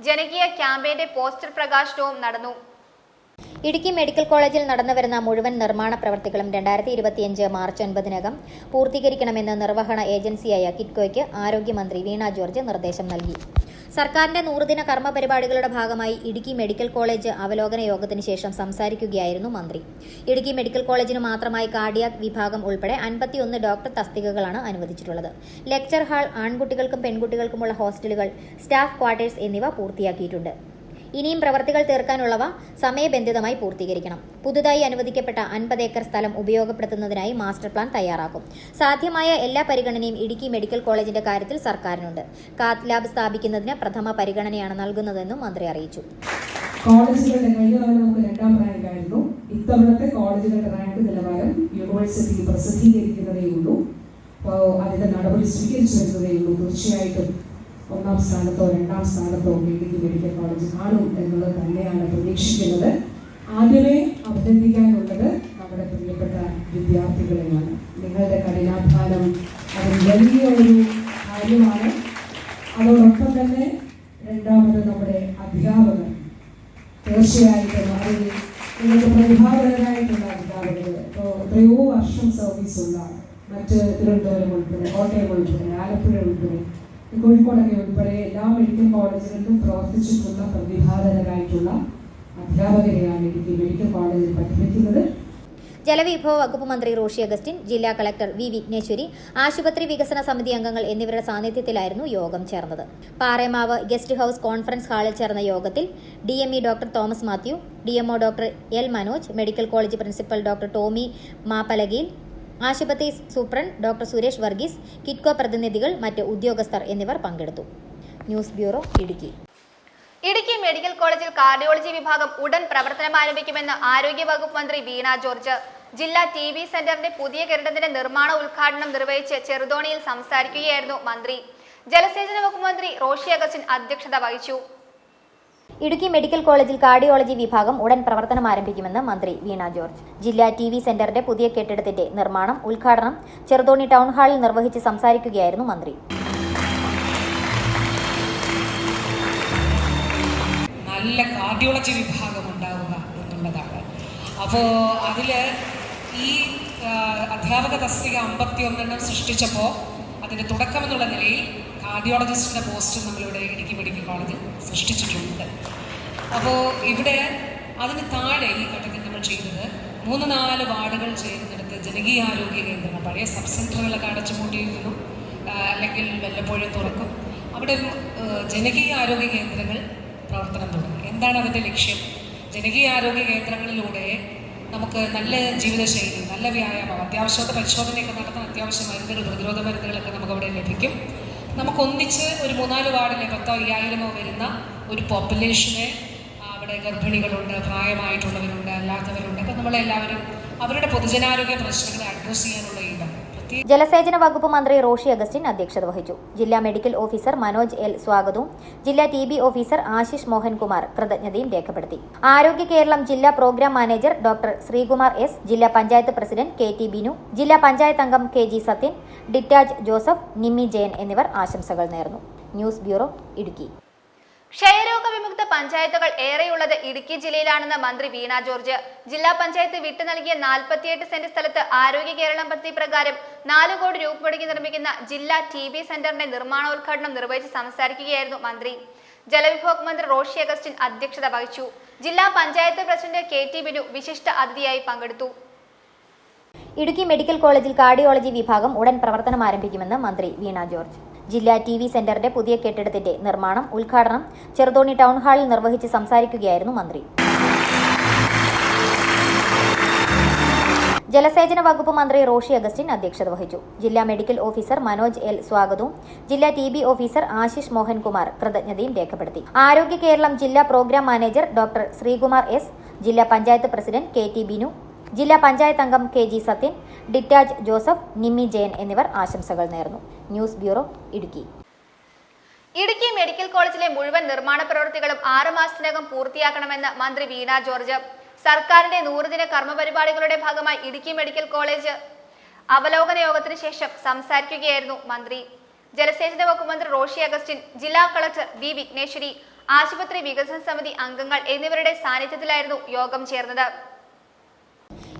ജനകീയ ക്യാമ്പയിന്റെ പോസ്റ്റർ പ്രകാശനവും നടന്നു. ഇടുക്കി മെഡിക്കൽ കോളേജിൽ നടന്നുവരുന്ന മുഴുവൻ നിർമ്മാണ പ്രവൃത്തികളും 2025 മാർച്ച് 9-നകം പൂർത്തീകരിക്കണമെന്ന് നിർവഹണ ഏജൻസിയായ കിറ്റ്കോയ്ക്ക് ആരോഗ്യമന്ത്രി വീണ ജോർജ് നിർദ്ദേശം നൽകി. സർക്കാരിന്റെ 100 ദിന കർമ്മ പരിപാടികളുടെ ഭാഗമായി ഇടുക്കി മെഡിക്കൽ കോളേജ് അവലോകന യോഗത്തിന് ശേഷം സംസാരിക്കുകയായിരുന്നു മന്ത്രി. ഇടുക്കി മെഡിക്കൽ കോളേജിന് മാത്രമായി കാർഡിയാക് വിഭാഗം ഉൾപ്പെടെ 51 ഡോക്ടർ തസ്തികകളാണ് അനുവദിച്ചിട്ടുള്ളത്. ലെക്ചർ ഹാൾ, ആൺകുട്ടികൾക്കും പെൺകുട്ടികൾക്കുമുള്ള ഹോസ്റ്റലുകൾ, സ്റ്റാഫ് ക്വാർട്ടേഴ്സ് എന്നിവ പൂർത്തിയാക്കിയിട്ടുണ്ട്. ഇനിയും പ്രവർത്തികൾ തീർക്കാനുള്ളവ സമയബന്ധിതമായി പൂർത്തീകരിക്കണം. പുതുതായി അനുവദിക്കപ്പെട്ട 50 ഏക്കർ സ്ഥലം ഉപയോഗപ്പെടുത്തുന്നതിനായി മാസ്റ്റർ പ്ലാൻ തയ്യാറാക്കും. സാധ്യമായ എല്ലാ പരിഗണനയും ഇടുക്കി മെഡിക്കൽ കോളേജിന്റെ കാര്യത്തിൽ സർക്കാരിനുണ്ട്. കാത്ത് ലാബ് സ്ഥാപിക്കുന്നതിന് പ്രഥമ പരിഗണനയാണ് നൽകുന്നതെന്നും മന്ത്രി അറിയിച്ചു. കോളേജുകളുടെ കഴിഞ്ഞ തവണ നമുക്ക് 2ാം റാങ്ക് ആയിരുന്നു. ഇത്തവണത്തെ കോളേജുകളുടെ റാങ്ക് നിലവാരം യൂണിവേഴ്സിറ്റി പ്രസിദ്ധീകരിക്കുന്നതേ ഉള്ളൂ. അപ്പോൾ അതിന്റെ നടപടി സ്വീകരിച്ചു വരുന്നതേ ഉള്ളൂ. തീർച്ചയായിട്ടും 1ാം സ്ഥാനത്തോ 2ാം സ്ഥാനത്തോ ഇടുക്കി മെഡിക്കൽ കോളേജ് കാണും എന്നുള്ളത് തന്നെയാണ് പ്രതീക്ഷിക്കുന്നത്. ആദ്യമേ അഭിനന്ദിക്കാനുള്ളത് നമ്മുടെ പ്രിയപ്പെട്ട വിദ്യാർത്ഥികളെയാണ്. നിങ്ങളുടെ കഠിനാധ്വാനം അത് വലിയ ഒരു കാര്യമാണ്. അതോടൊപ്പം തന്നെ രണ്ടാമത് നമ്മുടെ അധ്യാപകർ, തീർച്ചയായിട്ടും അതിൽ നിങ്ങൾക്ക് പ്രതിഭാപരരായിട്ടുള്ള അധ്യാപകർ ഇപ്പോൾ എത്രയോ വർഷം സർവീസുള്ള മറ്റ് തിരുവനന്തപുരം ഉൾപ്പെടെ, കോട്ടയം ഉൾപ്പെടെ, ആലപ്പുഴ ഉൾപ്പെടെ, കോഴിക്കോടൊക്കെ ഉൾപ്പെടെ എല്ലാ മെഡിക്കൽ കോളേജുകളിലും പ്രവർത്തിച്ചിട്ടുള്ള പ്രതിഭാധനരായിട്ടുള്ള അധ്യാപകരെയാണ് ഇടുക്കി മെഡിക്കൽ കോളേജിൽ പഠിപ്പിക്കുന്നത്. ജലവിഭവ വകുപ്പ് മന്ത്രി റോഷി അഗസ്റ്റിൻ, ജില്ലാ കളക്ടർ വി വിഘ്നേശ്വരി, ആശുപത്രി വികസന സമിതി അംഗങ്ങൾ എന്നിവരുടെ സാന്നിധ്യത്തിലായിരുന്നു യോഗം ചേർന്നത്. പാറേമാവ് ഗസ്റ്റ് ഹൌസ് കോൺഫറൻസ് ഹാളിൽ ചേർന്ന യോഗത്തിൽ DME doctor Thomas Mathew, DMO doctor L Manoj, medical college principal doctor Tomy Mappalakayil, ആശുപത്രി superintendent doctor Suresh Varghese, Kitco പ്രതിനിധികൾ, മറ്റ് ഉദ്യോഗസ്ഥർ എന്നിവർ പങ്കെടുത്തു. News bureau, Idukki. Idukki medical കോളേജിൽ കാർഡിയോളജി വിഭാഗം ഉടൻ പ്രവർത്തനം ആരംഭിക്കുമെന്ന് ആരോഗ്യ വകുപ്പ് മന്ത്രി വീണ ജോർജ്. ജില്ലാ TB സെന്ററിന്റെ പുതിയ കെട്ടിടത്തിന്റെ നിർമ്മാണ ഉദ്ഘാടനം നിർവഹിച്ച് ചെറുതോണിയിൽ സംസാരിക്കുകയായിരുന്നു മന്ത്രി. ജലസേചന വകുപ്പ് മന്ത്രി റോഷി അഗസ്റ്റിൻ അധ്യക്ഷത വഹിച്ചു. ഇടുക്കി മെഡിക്കൽ കോളേജിൽ കാർഡിയോളജി വിഭാഗം ഉടൻ പ്രവർത്തനം ആരംഭിക്കുമെന്ന് മന്ത്രി വീണ ജോർജ്. ജില്ലാ TB സെന്ററിന്റെ പുതിയ കെട്ടിടത്തിന്റെ നിർമ്മാണം ഉദ്ഘാടനം ചെറുതോണി ടൗൺ ഹാളിൽ നിർവഹിച്ച് സംസാരിക്കുകയായിരുന്നു മന്ത്രി. നല്ല കാർഡിയോളജി വിഭാഗം ഉണ്ടാവുക എന്നുള്ളതാണ്. അപ്പോൾ അതിൽ ഈ അധ്യാപക തസ്തിക 51 സൃഷ്ടിച്ചപ്പോൾ അതിൻ്റെ തുടക്കമെന്നുള്ള നിലയിൽ കാർഡിയോളജിസ്റ്റിൻ്റെ പോസ്റ്റ് നമ്മളിവിടെ ഇടുക്കി മെഡിക്കൽ കോളേജിൽ സൃഷ്ടിച്ചിട്ടുണ്ട്. അപ്പോൾ ഇവിടെ അതിന് താഴെ ഈ ഘട്ടത്തിൽ നമ്മൾ ചെയ്തത് 3-4 വാർഡുകൾ ചേർന്നെടുത്ത് ജനകീയ ആരോഗ്യ കേന്ദ്രങ്ങൾ, പഴയ സബ് സെൻ്ററുകളൊക്കെ അടച്ചുപൂട്ടിയിരുന്നു, അല്ലെങ്കിൽ വല്ലപ്പോഴും തുറക്കും. അവിടെ ജനകീയ ആരോഗ്യ കേന്ദ്രങ്ങൾ പ്രവർത്തനം തുടങ്ങി. എന്താണ് അതിൻ്റെ ലക്ഷ്യം? ജനകീയ ആരോഗ്യ കേന്ദ്രങ്ങളിലൂടെ നമുക്ക് നല്ല ജീവിതശൈലി, നല്ല വ്യായാമം, അത്യാവശ്യമായിട്ട് പരിശോധനയൊക്കെ നടത്താൻ അത്യാവശ്യ മരുന്നുകൾ, പ്രതിരോധ മരുന്നുകളൊക്കെ നമുക്കവിടെ ലഭിക്കും. നമുക്കൊന്നിച്ച് ഒരു 3-4 വാർഡിലെ 10,000-5,000 വരുന്ന ഒരു പോപ്പുലേഷനെ, അവിടെ ഗർഭിണികളുണ്ട്, പ്രായമായിട്ടുള്ളവരുണ്ട്, അല്ലാത്തവരുണ്ട്. അപ്പം നമ്മളെല്ലാവരും അവരുടെ പൊതുജനാരോഗ്യ പ്രശ്നങ്ങളെ അഡ്രസ് ചെയ്യാനുള്ള ഇടം. ജലസേചന വകുപ്പ് മന്ത്രി റോഷി അഗസ്റ്റിൻ അധ്യക്ഷത വഹിച്ചു. ജില്ലാ മെഡിക്കൽ ഓഫീസർ മനോജ് എൽ സ്വാഗതവും ജില്ലാ TB ഓഫീസർ ആശിഷ് മോഹൻകുമാർ കൃതജ്ഞതയും രേഖപ്പെടുത്തി. ആരോഗ്യ കേരളം ജില്ലാ programme manager doctor Sreekumar S, ജില്ലാ പഞ്ചായത്ത് പ്രസിഡന്റ് KT ബിനു, ജില്ലാ പഞ്ചായത്ത് അംഗം KG സത്യൻ, ഡിറ്റാജ് ജോസഫ്, നിമ്മി ജയൻ എന്നിവർ ആശംസകൾ നേർന്നു. News bureau, Idukki. ക്ഷയരോഗ വിമുക്ത പഞ്ചായത്തുകൾ ഏറെയുള്ളത് ഇടുക്കി ജില്ലയിലാണെന്ന് മന്ത്രി വീണ ജോർജ്. ജില്ലാ പഞ്ചായത്ത് വിട്ടു നൽകിയ 48 സെന്റ് സ്ഥലത്ത് ആരോഗ്യ കേരളം പദ്ധതി പ്രകാരം 4 കോടി രൂപ മുടക്കി നിർമ്മിക്കുന്ന ജില്ലാ TB സെന്ററിന്റെ നിർമ്മാണോദ്ഘാടനം നിർവഹിച്ച് സംസാരിക്കുകയായിരുന്നു മന്ത്രി. ജലവിഭവ മന്ത്രി റോഷി അഗസ്റ്റിൻ അധ്യക്ഷത വഹിച്ചു. ജില്ലാ പഞ്ചായത്ത് പ്രസിഡന്റ് KT ബിനു വിശിഷ്ട അതിഥിയായി പങ്കെടുത്തു. ഇടുക്കി മെഡിക്കൽ കോളേജിൽ കാർഡിയോളജി വിഭാഗം ഉടൻ പ്രവർത്തനം ആരംഭിക്കുമെന്ന് മന്ത്രി വീണ ജോർജ്. ജില്ലാ TB സെന്ററിന്റെ പുതിയ കെട്ടിടത്തിന്റെ നിർമ്മാണം ഉദ്ഘാടനം ചെറുതോണി ടൗൺ ഹാളിൽ നിർവഹിച്ച് സംസാരിക്കുകയായിരുന്നു മന്ത്രി. ജലസേചന വകുപ്പ് മന്ത്രി റോഷി അഗസ്റ്റിൻ അധ്യക്ഷത വഹിച്ചു. ജില്ലാ മെഡിക്കൽ ഓഫീസർ മനോജ് എൽ സ്വാഗതവും ജില്ലാ TB ഓഫീസർ ആശിഷ് മോഹൻകുമാർ കൃതജ്ഞതയും രേഖപ്പെടുത്തി. ആരോഗ്യ കേരളം ജില്ലാ programme manager doctor Sreekumar S, ജില്ലാ പഞ്ചായത്ത് പ്രസിഡന്റ് KT ബിനു, ജില്ലാ പഞ്ചായത്ത് അംഗം KG സത്യൻ, ഡിറ്റാജ് ജോസഫ്, നിമ്മി ജയൻ എന്നിവർ ആശംസകൾ നേർന്നു. News bureau, Idukki. Idukki medical കോളേജിലെ മുഴുവൻ നിർമ്മാണ പ്രവൃത്തികളും 6 മാസത്തിനകം പൂർത്തിയാക്കണമെന്ന് മന്ത്രി വീണ ജോർജ്. സർക്കാരിന്റെ 100 ദിന കർമ്മപരിപാടികളുടെ ഭാഗമായി ഇടുക്കി മെഡിക്കൽ കോളേജ് അവലോകന യോഗത്തിന് ശേഷം സംസാരിക്കുകയായിരുന്നു മന്ത്രി. ജലസേചന വകുപ്പ് മന്ത്രി റോഷി അഗസ്റ്റിൻ, ജില്ലാ കളക്ടർ V വിഘ്നേശ്വരി, ആശുപത്രി വികസന സമിതി അംഗങ്ങൾ എന്നിവരുടെ സാന്നിധ്യത്തിലായിരുന്നു യോഗം ചേർന്നത്.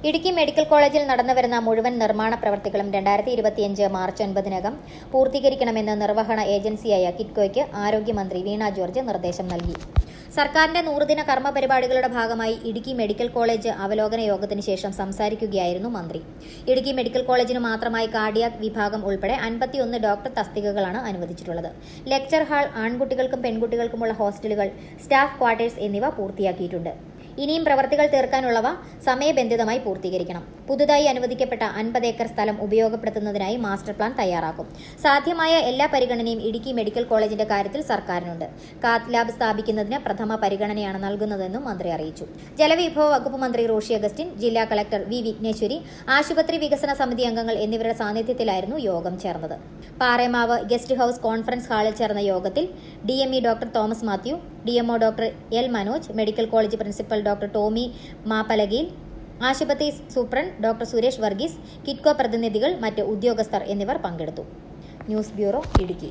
ഇടുക്കി മെഡിക്കൽ കോളേജിൽ നടന്നുവരുന്ന മുഴുവൻ നിർമ്മാണ പ്രവൃത്തികളും 2025 മാർച്ച് 9-നകം പൂർത്തീകരിക്കണമെന്ന് നിർവഹണ ഏജൻസിയായ കിറ്റ്കോയ്ക്ക് ആരോഗ്യമന്ത്രി വീണ ജോർജ് നിർദ്ദേശം നൽകി. സർക്കാരിന്റെ 100 ദിന കർമ്മ പരിപാടികളുടെ ഭാഗമായി ഇടുക്കി മെഡിക്കൽ കോളേജ് അവലോകന യോഗത്തിന് ശേഷം സംസാരിക്കുകയായിരുന്നു മന്ത്രി. ഇടുക്കി മെഡിക്കൽ കോളേജിന് മാത്രമായി കാർഡിയാക് വിഭാഗം ഉൾപ്പെടെ 51 ഡോക്ടർ തസ്തികകളാണ് അനുവദിച്ചിട്ടുള്ളത്. ലെക്ചർ ഹാൾ, ആൺകുട്ടികൾക്കും പെൺകുട്ടികൾക്കുമുള്ള ഹോസ്റ്റലുകൾ, സ്റ്റാഫ് ക്വാർട്ടേഴ്സ് എന്നിവ പൂർത്തിയാക്കിയിട്ടുണ്ട്. ഇനിയും പ്രവർത്തികൾ തീർക്കാനുള്ളവ സമയബന്ധിതമായി പൂർത്തീകരിക്കണം. പുതുതായി അനുവദിക്കപ്പെട്ട 50 ഏക്കർ സ്ഥലം ഉപയോഗപ്പെടുത്തുന്നതിനായി മാസ്റ്റർ പ്ലാൻ തയ്യാറാക്കും. സാധ്യമായ എല്ലാ പരിഗണനയും ഇടുക്കി മെഡിക്കൽ കോളേജിന്റെ കാര്യത്തിൽ സർക്കാരിനുണ്ട്. കാത്ത് ലാബ് സ്ഥാപിക്കുന്നതിന് പ്രഥമ പരിഗണനയാണ് നൽകുന്നതെന്നും മന്ത്രി അറിയിച്ചു. ജലവിഭവ വകുപ്പ് മന്ത്രി റോഷി അഗസ്റ്റിൻ, ജില്ലാ കളക്ടർ V വിഘ്നേശ്വരി, ആശുപത്രി വികസന സമിതി അംഗങ്ങൾ എന്നിവരുടെ സാന്നിധ്യത്തിലായിരുന്നു യോഗം ചേർന്നത്. പാറേമാവ് ഗസ്റ്റ് ഹൌസ് കോൺഫറൻസ് ഹാളിൽ ചേർന്ന യോഗത്തിൽ DME doctor Thomas Mathew, DMO doctor L Manoj, medical college principal doctor Tomy Mappalakayil, ആശുപത്രി superintendent doctor Suresh Varghese, Kitco പ്രതിനിധികൾ, മറ്റ് ഉദ്യോഗസ്ഥർ എന്നിവർ പങ്കെടുത്തു. News bureau, Idukki.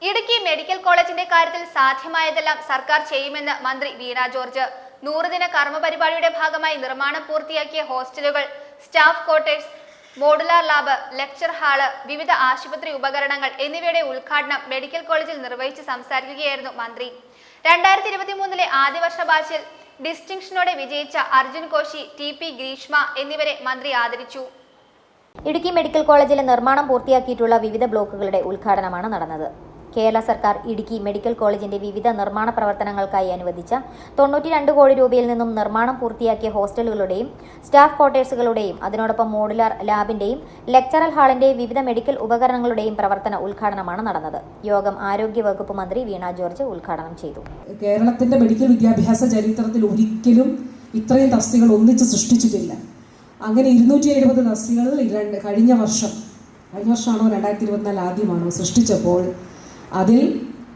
Idukki medical കോളേജിന്റെ കാര്യത്തിൽ സാധ്യമായതെല്ലാം സർക്കാർ ചെയ്യുമെന്ന് മന്ത്രി വീണ ജോർജ്. 100 ദിന കർമ്മ പരിപാടിയുടെ ഭാഗമായി നിർമ്മാണം പൂർത്തിയാക്കിയ ഹോസ്റ്റലുകൾ, staff quarters, modular lab, lecture hall, വിവിധ ആശുപത്രി ഉപകരണങ്ങൾ എന്നിവയുടെ ഉദ്ഘാടനം മെഡിക്കൽ കോളേജിൽ നിർവഹിച്ച് സംസാരിക്കുകയായിരുന്നു മന്ത്രി. 2023 ആദ്യ വർഷ ബാച്ചിൽ ഡിസ്റ്റിങ്ഷനോടെ വിജയിച്ച അർജുൻ കോശി, TP ഗ്രീഷ്മ എന്നിവരെ മന്ത്രി ആദരിച്ചു. ഇടുക്കി മെഡിക്കൽ കോളേജിലെ നിർമ്മാണം പൂർത്തിയാക്കിയിട്ടുള്ള വിവിധ ബ്ലോക്കുകളുടെ ഉദ്ഘാടനമാണ് നടന്നത്. കേരള സർക്കാർ ഇടുക്കി മെഡിക്കൽ കോളേജിന്റെ വിവിധ നിർമ്മാണ പ്രവർത്തനങ്ങൾക്കായി അനുവദിച്ച 92 കോടി രൂപയിൽ നിന്നും നിർമ്മാണം പൂർത്തിയാക്കിയ ഹോസ്റ്റലുകളുടെയും സ്റ്റാഫ് ക്വാർട്ടേഴ്സുകളുടെയും അതിനോടൊപ്പം മോഡുലാർ ലാബിന്റെയും ലെക്ചറൽ ഹാളിന്റെയും വിവിധ മെഡിക്കൽ ഉപകരണങ്ങളുടെയും പ്രവർത്തന ഉദ്ഘാടനമാണ് നടന്നത്. യോഗം ആരോഗ്യ വകുപ്പ് മന്ത്രി വീണ ജോർജ് ഉദ്ഘാടനം ചെയ്തു. കേരളത്തിന്റെ മെഡിക്കൽ വിദ്യാഭ്യാസ ചരിത്രത്തിൽ ഒരിക്കലും ഇത്രയും തസ്തികൾ ഒന്നിച്ച് സൃഷ്ടിച്ചിട്ടില്ല. അങ്ങനെ 270 തസ്തികൾ കഴിഞ്ഞ വർഷമാണോ 2024 ആദ്യമാണോ സൃഷ്ടിച്ചപ്പോൾ അതിൽ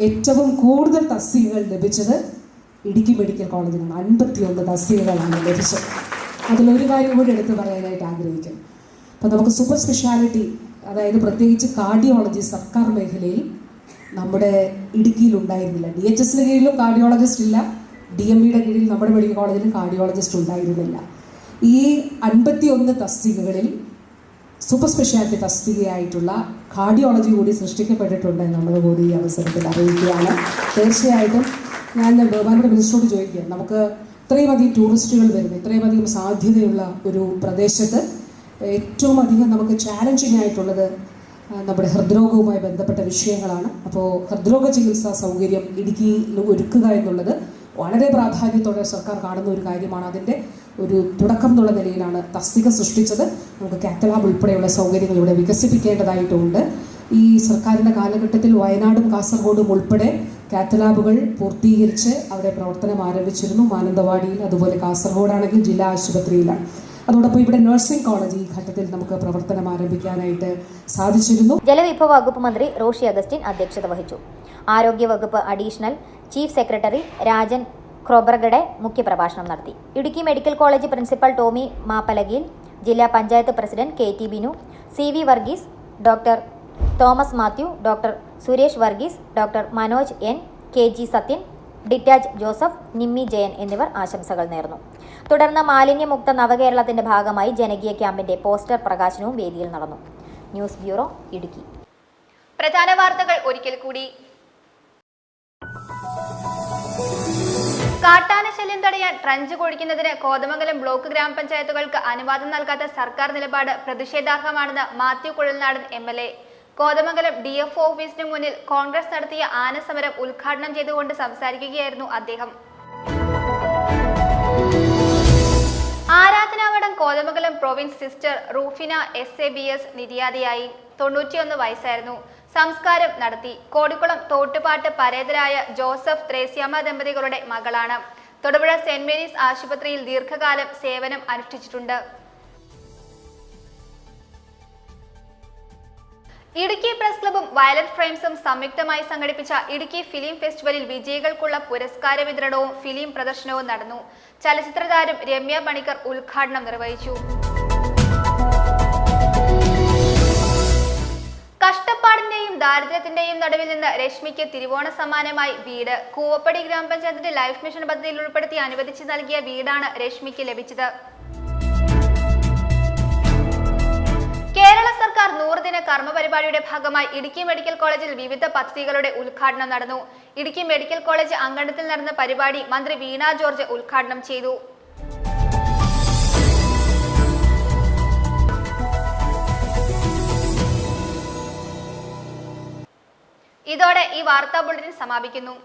ഏറ്റവും കൂടുതൽ തസ്തികകൾ ലഭിച്ചത് ഇടുക്കി മെഡിക്കൽ കോളേജിനാണ്. 51 തസ്തികകളാണ് ലഭിച്ചത്. അതിലൊരു കാര്യം കൂടി എടുത്ത് പറയാനായിട്ട് ആഗ്രഹിക്കുന്നു. അപ്പോൾ നമുക്ക് സൂപ്പർ സ്പെഷ്യാലിറ്റി, അതായത് പ്രത്യേകിച്ച് കാർഡിയോളജി സർക്കാർ മേഖലയിൽ നമ്മുടെ ഇടുക്കിയിൽ ഉണ്ടായിരുന്നില്ല. DHSന്റെ കീഴിലും കാർഡിയോളജിസ്റ്റ് ഇല്ല, DMEയുടെ കീഴിൽ നമ്മുടെ മെഡിക്കൽ കോളേജിലും കാർഡിയോളജിസ്റ്റ് ഉണ്ടായിരുന്നില്ല. ഈ 51 തസ്തികകളിൽ സൂപ്പർ സ്പെഷ്യാലിറ്റി തസ്തികയായിട്ടുള്ള കാർഡിയോളജി കൂടി സൃഷ്ടിക്കപ്പെട്ടിട്ടുണ്ട് എന്നുള്ളത് കൂടി ഈ അവസരത്തിൽ അറിയിക്കുകയാണ്. തീർച്ചയായിട്ടും ഞാൻ ബഹുമാനപ്പെട്ട മിനിസ്റ്ററോട് ചോദിക്കുക, നമുക്ക് ഇത്രയും അധികം ടൂറിസ്റ്റുകൾ വരുന്നു, ഇത്രയും അധികം സാധ്യതയുള്ള ഒരു പ്രദേശത്ത് ഏറ്റവും അധികം നമുക്ക് ചാലഞ്ചിങ് ആയിട്ടുള്ളത് നമ്മുടെ ഹൃദ്രോഗവുമായി ബന്ധപ്പെട്ട വിഷയങ്ങളാണ്. അപ്പോൾ ഹൃദ്രോഗ ചികിത്സാ സൗകര്യം ഇടുക്കിയിൽ ഒരുക്കുക എന്നുള്ളത് വളരെ പ്രാധാന്യത്തോടെ സർക്കാർ കാണുന്ന ഒരു കാര്യമാണ്. അതിൻ്റെ ഒരു തുടക്കം എന്നുള്ള നിലയിലാണ് തസ്തിക സൃഷ്ടിച്ചത്. നമുക്ക് കാത്തലാബ് ഉൾപ്പെടെയുള്ള സൗകര്യങ്ങൾ ഇവിടെ വികസിപ്പിക്കേണ്ടതായിട്ടുണ്ട്. ഈ സർക്കാരിൻ്റെ കാലഘട്ടത്തിൽ വയനാടും കാസർഗോഡും ഉൾപ്പെടെ കാത്തലാബുകൾ പൂർത്തീകരിച്ച് അവിടെ പ്രവർത്തനം ആരംഭിച്ചിരുന്നു. മാനന്തവാടിയിൽ, അതുപോലെ കാസർഗോഡാണെങ്കിൽ ജില്ലാ ആശുപത്രിയിലാണ്. അതോടൊപ്പം ഇവിടെ നഴ്സിംഗ് കോളേജ് ഈ ഘട്ടത്തിൽ നമുക്ക് പ്രവർത്തനം ആരംഭിക്കാനായിട്ട് സാധിച്ചിരുന്നു. ജലവിഭവ വകുപ്പ് മന്ത്രി റോഷി അഗസ്റ്റിൻ അധ്യക്ഷത വഹിച്ചു. ആരോഗ്യ വകുപ്പ് additional chief secretary Rajan Khobragade മുഖ്യപ്രഭാഷണം നടത്തി. Idukki medical college principal Tomy Mappalakayil, ജില്ലാ panchayat president KT Binu, CV Varghese, doctor Thomas Mathew, doctor Suresh Varghese, doctor Manoj N, KG Sathyan, Dittaj Joseph, Nimmi Jayan എന്നിവർ ആശംസകൾ നേർന്നു. തുടർന്ന് മാലിന്യമുക്ത നവകേരളത്തിന്റെ ഭാഗമായി ജനകീയ ക്യാമ്പിന്റെ പോസ്റ്റർ പ്രകാശനവും വേദിയിൽ നടന്നു. News bureau, Idukki. പ്രധാന വാർത്തകൾ ഒരിക്കൽ കൂടി. കാട്ടാന ശല്യം തടയാൻ ട്രഞ്ച് കുഴിക്കുന്നതിന് കോതമംഗലം ബ്ലോക്ക് ഗ്രാമപഞ്ചായത്തുകൾക്ക് അനുവാദം നൽകാത്ത സർക്കാർ നിലപാട് പ്രതിഷേധാർഹമാണെന്ന് മാത്യു കുഴൽനാടൻ MLA. കോതമംഗലം DFO ഓഫീസിന് മുന്നിൽ കോൺഗ്രസ് നടത്തിയ ആനസമരം ഉദ്ഘാടനം ചെയ്തുകൊണ്ട് സംസാരിക്കുകയായിരുന്നു അദ്ദേഹം. ആരാധനാവടം Kothamangalam province sister Rufina SABS നിര്യാതയായി. 91 വയസ്സായിരുന്നു. സംസ്കാരം നടത്തി. കോടിക്കുളം തോട്ടുപാട്ട് പരേതരായ ജോസഫ് ത്രേസ്യാമ്മ ദമ്പതികളുടെ മകളാണ്. തൊടുപുഴ സെന്റ് മേരീസ് ആശുപത്രിയിൽ ദീർഘകാലം സേവനം അനുഷ്ഠിച്ചിട്ടുണ്ട്. ഇടുക്കി പ്രസ് ക്ലബും വയലറ്റ് ഫ്രെയിംസും സംയുക്തമായി സംഘടിപ്പിച്ച ഇടുക്കി ഫിലിം ഫെസ്റ്റിവലിൽ വിജയികൾക്കുള്ള പുരസ്കാര വിതരണവും ഫിലിം പ്രദർശനവും നടന്നു. ചലച്ചിത്രതാരം രമ്യ പണിക്കർ ഉദ്ഘാടനം നിർവഹിച്ചു. കഷ്ടപ്പാടിന്റെയും ദാരിദ്ര്യത്തിന്റെയും നടുവിൽ നിന്ന് രശ്മിക്ക് തിരുവോണ സമ്മാനമായി വീട്. കൂവപ്പടി ഗ്രാമപഞ്ചായത്തിന്റെ ലൈഫ് മിഷൻ പദ്ധതിയിൽ ഉൾപ്പെടുത്തി അനുവദിച്ചു നൽകിയ വീടാണ് രശ്മിക്ക് ലഭിച്ചത്. കേരള സർക്കാർ 100 ദിന കർമ്മ പരിപാടിയുടെ ഭാഗമായി ഇടുക്കി മെഡിക്കൽ കോളേജിൽ വിവിധ പദ്ധതികളുടെ ഉദ്ഘാടനം നടന്നു. ഇടുക്കി മെഡിക്കൽ കോളേജ് അങ്കണത്തിൽ നടന്ന പരിപാടി മന്ത്രി വീണ ജോർജ് ഉദ്ഘാടനം ചെയ്തു. ഇതോടെ ഈ വാർത്താ ബുള്ളറ്റിൻ സമാപിക്കുന്നു.